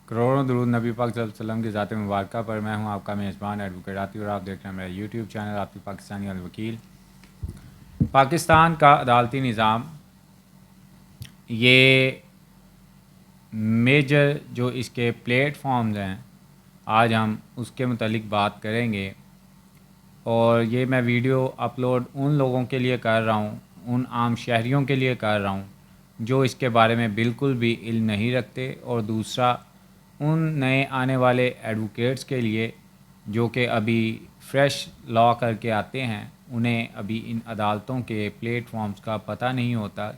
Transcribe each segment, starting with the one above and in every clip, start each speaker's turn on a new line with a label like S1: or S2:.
S1: کروڑوں درود نبی پاک صلی اللہ علیہ وسلم کی ذات مبارکہ پر۔ میں ہوں آپ کا میزبان ایڈوکیٹ عاطف اور آپ دیکھ رہے ہیں میرا یوٹیوب چینل عاطف پاکستانی الوکیل۔ پاکستان کا عدالتی نظام، یہ میجر جو اس کے پلیٹ فارمز ہیں، آج ہم اس کے متعلق بات کریں گے۔ اور یہ میں ویڈیو اپلوڈ ان لوگوں کے لیے کر رہا ہوں، ان عام شہریوں کے لیے کر رہا ہوں جو اس کے بارے میں بالکل بھی علم نہیں رکھتے، اور دوسرا ان نئے آنے والے ایڈوکیٹس کے لیے جو کہ ابھی فریش لا کر کے آتے ہیں، انہیں ابھی ان عدالتوں کے پلیٹ فارمز کا پتہ نہیں ہوتا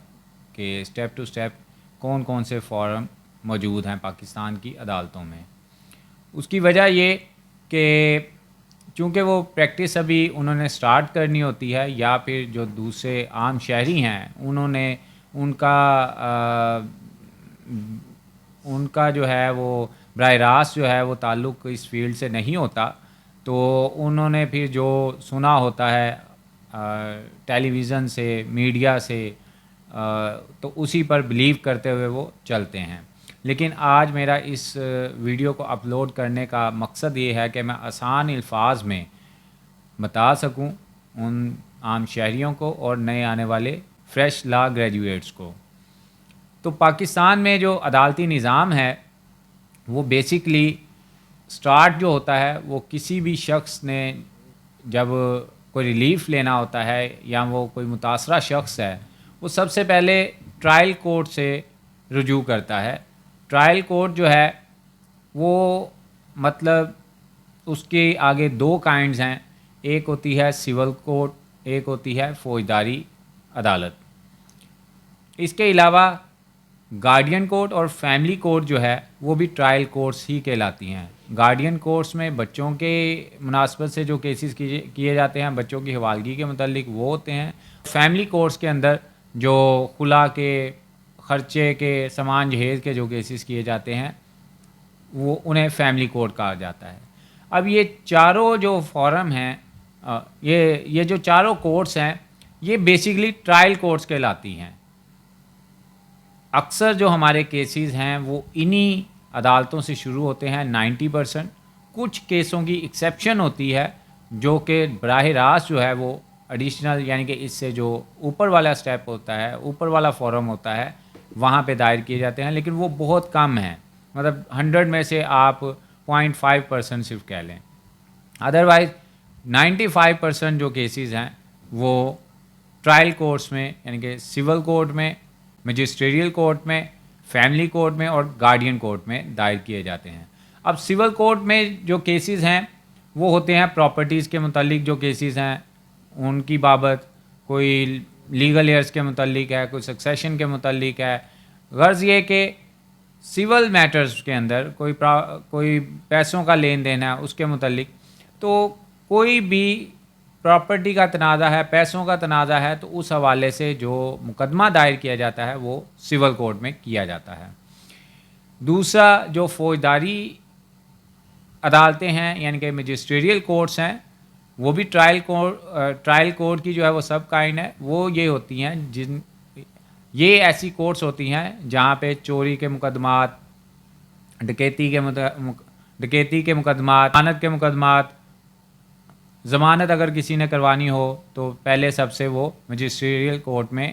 S1: کہ سٹیپ ٹو سٹیپ کون کون سے فارم موجود ہیں پاکستان کی عدالتوں میں۔ اس کی وجہ یہ کہ چونکہ وہ پریکٹس ابھی انہوں نے سٹارٹ کرنی ہوتی ہے، یا پھر جو دوسرے عام شہری ہیں انہوں نے ان کا جو ہے وہ براہ راست جو ہے وہ تعلق اس فیلڈ سے نہیں ہوتا، تو انہوں نے پھر جو سنا ہوتا ہے ٹیلی ویژن سے، میڈیا سے، تو اسی پر بلیو کرتے ہوئے وہ چلتے ہیں۔ لیکن آج میرا اس ویڈیو کو اپلوڈ کرنے کا مقصد یہ ہے کہ میں آسان الفاظ میں بتا سکوں ان عام شہریوں کو اور نئے آنے والے فریش لا گریجویٹس کو۔ تو پاکستان میں جو عدالتی نظام ہے وہ بیسکلی سٹارٹ جو ہوتا ہے وہ کسی بھی شخص نے جب کوئی ریلیف لینا ہوتا ہے، یا وہ کوئی متاثرہ شخص ہے، وہ سب سے پہلے ٹرائل کورٹ سے رجوع کرتا ہے۔ ٹرائل کورٹ جو ہے وہ مطلب اس کے آگے دو کائنڈز ہیں، ایک ہوتی ہے سول کورٹ، ایک ہوتی ہے فوجداری عدالت۔ اس کے علاوہ گارڈین کورٹ اور فیملی کورٹ جو ہے وہ بھی ٹرائل کورٹس ہی کہلاتی ہیں۔ گارڈین کورٹس میں بچوں کے مناسبت سے جو کیسز کیے جاتے ہیں، بچوں کی حوالگی کے متعلق، وہ ہوتے ہیں۔ فیملی کورٹس کے اندر جو خلا کے، خرچے کے، سامان جہیز کے جو کیسز کیے جاتے ہیں وہ انہیں فیملی کورٹ کہا جاتا ہے۔ اب یہ چاروں جو فورم ہیں، یہ جو چاروں کورٹس ہیں، یہ بیسیکلی ٹرائل کورٹس کہلاتی ہیں۔ اکثر جو ہمارے کیسز ہیں وہ انہی عدالتوں سے شروع ہوتے ہیں 90%۔ کچھ کیسوں کی ایکسیپشن ہوتی ہے جو کہ براہ راست جو ہے وہ ایڈیشنل، یعنی کہ اس سے جو اوپر والا سٹیپ ہوتا ہے، اوپر والا فورم ہوتا ہے، وہاں پہ دائر کیے جاتے ہیں، لیکن وہ بہت کم ہیں۔ مطلب 100 میں سے آپ 0.5% صرف کہہ لیں۔ ادروائز 95% جو کیسز ہیں وہ ٹرائل کورٹس میں، یعنی کہ سول کورٹ میں، مجسٹریل کورٹ میں، فیملی کورٹ میں اور گارڈین کورٹ میں دائر کیے جاتے ہیں۔ اب سول کورٹ میں جو کیسز ہیں وہ ہوتے ہیں پراپرٹیز کے متعلق، جو کیسز ہیں ان کی بابت، کوئی لیگل ایئرز کے متعلق ہے، کوئی سکسیشن کے متعلق ہے۔ غرض یہ کہ سول میٹرز کے اندر کوئی پیسوں کا لین دین ہے اس کے متعلق، تو کوئی بھی پراپرٹی کا تنازع ہے، پیسوں کا تنازع ہے، تو اس حوالے سے جو مقدمہ دائر کیا جاتا ہے وہ سول کورٹ میں کیا جاتا ہے۔ دوسرا جو فوجداری عدالتیں ہیں، یعنی کہ مجسٹریل کورٹس ہیں، وہ بھی ٹرائل کورٹ کی جو ہے وہ سب کائنڈ ہے۔ وہ یہ ہوتی ہیں یہ ایسی کورٹس ہوتی ہیں جہاں پہ چوری کے مقدمات، ڈکیتی کے مقدمات، ضمانت کے مقدمات، ضمانت اگر کسی نے کروانی ہو تو پہلے سب سے وہ مجسٹریل کورٹ میں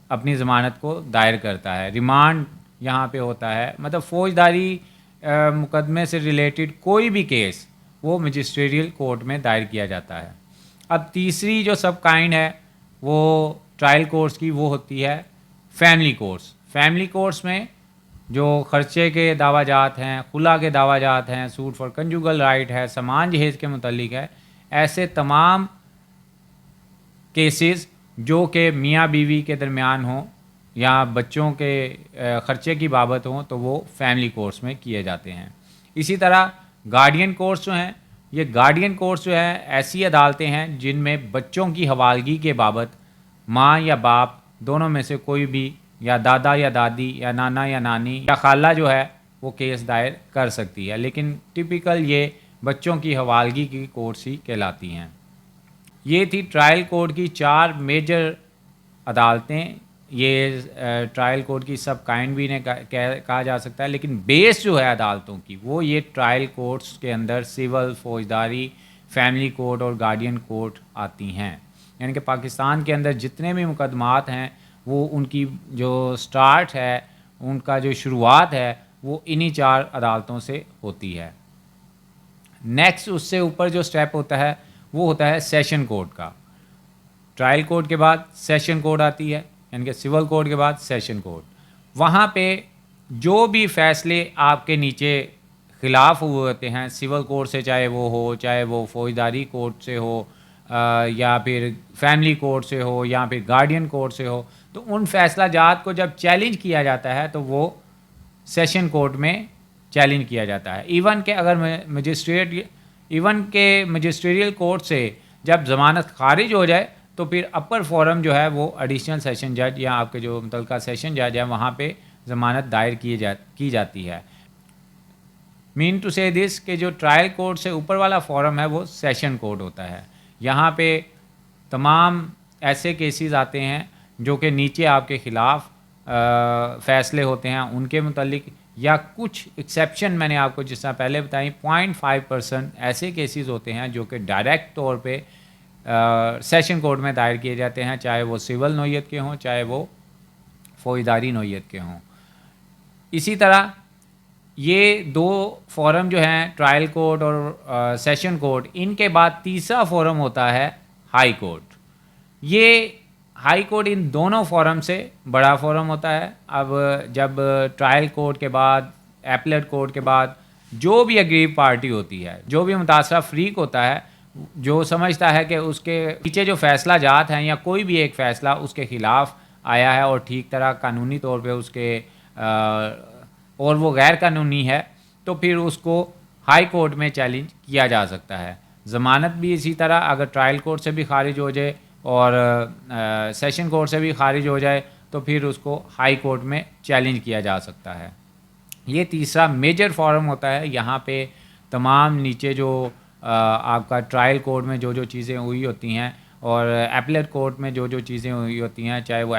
S1: اپنی ضمانت کو دائر کرتا ہے۔ ریمانڈ یہاں پہ ہوتا ہے۔ مطلب فوجداری مقدمے سے ریلیٹڈ کوئی بھی کیس وہ مجسٹریل کورٹ میں دائر کیا جاتا ہے۔ اب تیسری جو سب کائنڈ ہے وہ ٹرائل کورٹس کی، وہ ہوتی ہے فیملی کورٹس۔ فیملی کورٹس میں جو خرچے کے دعویٰ جات ہیں، خلا کے دعویٰ جات ہیں، سوٹ فار کنجوگل رائٹ ہے، سامان جہیز کے متعلق ہے، ایسے تمام کیسز جو کہ میاں بیوی کے درمیان ہوں یا بچوں کے خرچے کی بابت ہوں، تو وہ فیملی کورٹس میں کیے جاتے ہیں۔ اسی طرح گارڈین کورٹس جو ہیں، یہ گارڈین کورٹس جو ہیں ایسی عدالتیں ہیں جن میں بچوں کی حوالگی کے بابت ماں یا باپ دونوں میں سے کوئی بھی، یا دادا یا دادی، یا نانا یا نانی، یا خالہ جو ہے وہ کیس دائر کر سکتی ہے، لیکن ٹپیکل یہ بچوں کی حوالگی کی کورٹس ہی کہلاتی ہیں۔ یہ تھی ٹرائل کورٹ کی 4 میجر عدالتیں، یہ ٹرائل کورٹ کی سب کائنڈ بھی نے کہا جا سکتا ہے، لیکن بیس جو ہے عدالتوں کی وہ یہ ٹرائل کورٹس کے اندر سول، فوجداری، فیملی کورٹ اور گارڈین کورٹ آتی ہیں. یعنی کہ پاکستان کے اندر جتنے بھی مقدمات ہیں وہ ان کی جو سٹارٹ ہے، ان کا جو شروعات ہے وہ انہی 4 عدالتوں سے ہوتی ہے. نیکسٹ اس سے اوپر جو سٹیپ ہوتا ہے وہ ہوتا ہے سیشن کورٹ کا. ٹرائل کورٹ کے بعد سیشن کورٹ آتی ہے، یعنی کہ سول کورٹ کے بعد سیشن کورٹ. وہاں پہ جو بھی فیصلے آپ کے نیچے خلاف ہوئے ہوتے ہیں سول کورٹ سے، چاہے وہ ہو، چاہے وہ فوجداری کورٹ سے ہو، یا پھر فیملی کورٹ سے ہو، یا پھر گارڈین کورٹ سے ہو، تو ان فیصلہ جات کو جب چیلنج کیا جاتا ہے تو وہ سیشن کورٹ میں چیلنج کیا جاتا ہے. ایون کہ اگر مجسٹریل کورٹ سے جب ضمانت خارج ہو جائے تو پھر اپر فورم جو ہے وہ ایڈیشنل سیشن جج یا آپ کے جو متعلقہ سیشن جج ہے وہاں پہ ضمانت دائر کی جاتی ہے. مین ٹو سے دس کہ جو ٹرائل کورٹ سے اوپر والا فورم ہے وہ سیشن کورٹ ہوتا ہے. یہاں پہ تمام ایسے کیسز آتے ہیں جو کہ نیچے آپ کے خلاف فیصلے ہوتے ہیں ان کے متعلق، یا کچھ ایکسیپشن میں نے آپ کو جس طرح پہلے بتائیں 0.5% ایسے کیسز ہوتے ہیں جو کہ ڈائریکٹ طور پہ سیشن کورٹ میں دائر کیے جاتے ہیں، چاہے وہ سول نوعیت کے ہوں چاہے وہ فوجداری نوعیت کے ہوں. اسی طرح یہ 2 فورم جو ہیں ٹرائل کورٹ اور سیشن کورٹ، ان کے بعد تیسرا فورم ہوتا ہے ہائی کورٹ. یہ ہائی کورٹ ان دونوں فورم سے بڑا فورم ہوتا ہے. اب جب ٹرائل کورٹ کے بعد ایپلیٹ کورٹ کے بعد جو بھی اگریو پارٹی ہوتی ہے، جو بھی متاثرہ فریق ہوتا ہے، جو سمجھتا ہے کہ اس کے پیچھے جو فیصلہ جات ہیں یا کوئی بھی ایک فیصلہ اس کے خلاف آیا ہے اور ٹھیک طرح قانونی طور پہ اس کے اور وہ غیر قانونی ہے، تو پھر اس کو ہائی کورٹ میں چیلنج کیا جا سکتا ہے. ضمانت بھی اسی طرح اگر ٹرائل کورٹ سے بھی خارج ہو جائے اور سیشن کورٹ سے بھی خارج ہو جائے تو پھر اس کو ہائی کورٹ میں چیلنج کیا جا سکتا ہے. یہ تیسرا میجر فورم ہوتا ہے. یہاں پہ تمام نیچے جو آپ کا ٹرائل کورٹ میں جو چیزیں ہوئی ہوتی ہیں اور ایپلیٹ کورٹ میں جو چیزیں ہوئی ہوتی ہیں، چاہے وہ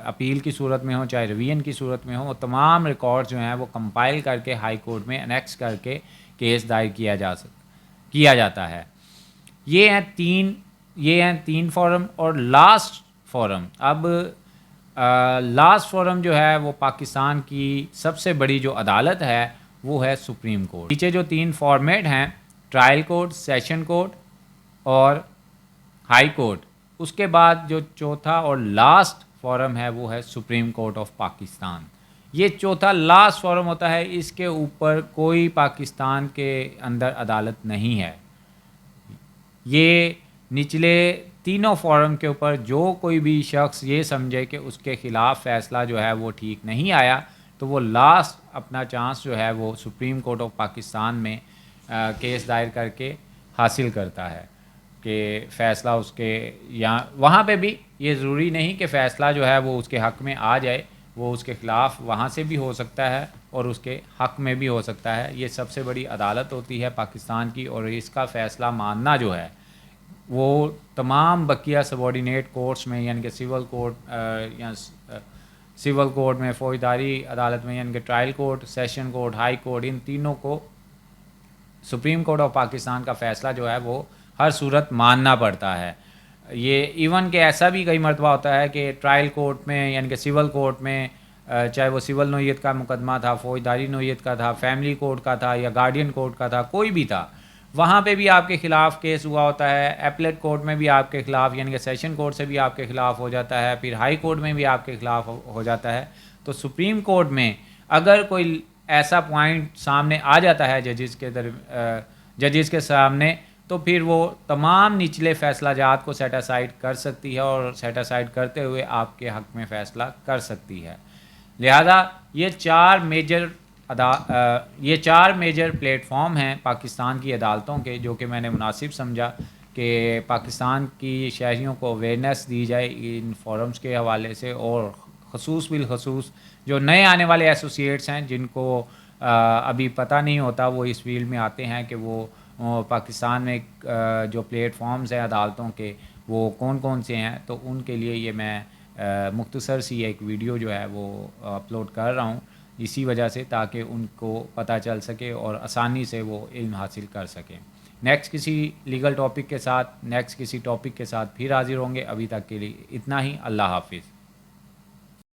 S1: اپیل کی صورت میں ہوں چاہے ریویژن کی صورت میں ہوں، وہ تمام ریکارڈ جو ہیں وہ کمپائل کر کے ہائی کورٹ میں انیکس کر کے کیس دائر کیا جاتا ہے. یہ ہیں 3 فورم. اور لاسٹ فورم، اب لاسٹ فورم جو ہے وہ پاکستان کی سب سے بڑی جو عدالت ہے وہ ہے سپریم کورٹ. نیچے جو 3 فارمیٹ ہیں ٹرائل کورٹ، سیشن کورٹ اور ہائی کورٹ، اس کے بعد جو چوتھا اور لاسٹ فورم ہے وہ ہے سپریم کورٹ آف پاکستان. یہ چوتھا لاسٹ فورم ہوتا ہے. اس کے اوپر کوئی پاکستان کے اندر عدالت نہیں ہے. یہ نچلے تینوں فورم کے اوپر جو کوئی بھی شخص یہ سمجھے کہ اس کے خلاف فیصلہ جو ہے وہ ٹھیک نہیں آیا تو وہ لاسٹ اپنا چانس جو ہے وہ سپریم کورٹ آف پاکستان میں کیس دائر کر کے حاصل کرتا ہے کہ فیصلہ اس کے یہاں. وہاں پہ بھی یہ ضروری نہیں کہ فیصلہ جو ہے وہ اس کے حق میں آ جائے، وہ اس کے خلاف وہاں سے بھی ہو سکتا ہے اور اس کے حق میں بھی ہو سکتا ہے. یہ سب سے بڑی عدالت ہوتی ہے پاکستان کی، اور اس کا فیصلہ ماننا جو ہے وہ تمام بقیہ سبارڈینیٹ کورٹس میں، یعنی کہ سول کورٹ یا سول کورٹ میں، فوجداری عدالت میں، یعنی کہ trial court, session court, high court, ان تینوں کو سپریم کورٹ آف پاکستان کا فیصلہ جو ہے وہ ہر صورت ماننا پڑتا ہے. یہ ایون کہ ایسا بھی کئی مرتبہ ہوتا ہے کہ ٹرائل کورٹ میں یعنی کہ سول کورٹ میں، چاہے وہ سول نوعیت کا مقدمہ تھا، فوجداری نوعیت کا تھا، فیملی کورٹ کا تھا یا گارڈین کورٹ کا تھا، کوئی بھی تھا، وہاں پہ بھی آپ کے خلاف کیس ہوا ہوتا ہے. ایپلیٹ کورٹ میں بھی آپ کے خلاف، یعنی کہ سیشن کورٹ سے بھی آپ کے خلاف ہو جاتا ہے، پھر ہائی کورٹ میں بھی آپ کے خلاف ہو جاتا ہے. تو سپریم کورٹ میں اگر کوئی ایسا پوائنٹ سامنے آ جاتا ہے ججز کے سامنے، تو پھر وہ تمام نچلے فیصلہ جات کو سیٹ اسائڈ کر سکتی ہے اور سیٹ اسائڈ کرتے ہوئے آپ کے حق میں فیصلہ کر سکتی ہے. لہذا یہ چار میجر پلیٹ فارم ہیں پاکستان کی عدالتوں کے، جو کہ میں نے مناسب سمجھا کہ پاکستان کی شہریوں کو اویئرنیس دی جائے ان فورمز کے حوالے سے، اور بالخصوص جو نئے آنے والے ایسوسیٹس ہیں جن کو ابھی پتہ نہیں ہوتا، وہ اس فیلڈ میں آتے ہیں کہ وہ پاکستان میں جو پلیٹ فارمز ہیں عدالتوں کے وہ کون کون سے ہیں، تو ان کے لیے یہ میں مختصر سی ایک ویڈیو جو ہے وہ اپلوڈ کر رہا ہوں اسی وجہ سے، تاکہ ان کو پتہ چل سکے اور آسانی سے وہ علم حاصل کر سکیں۔ نیکسٹ کسی لیگل ٹاپک کے ساتھ، نیکسٹ کسی ٹاپک کے ساتھ پھر حاضر ہوں گے۔ ابھی تک کے لیے اتنا ہی، اللہ حافظ۔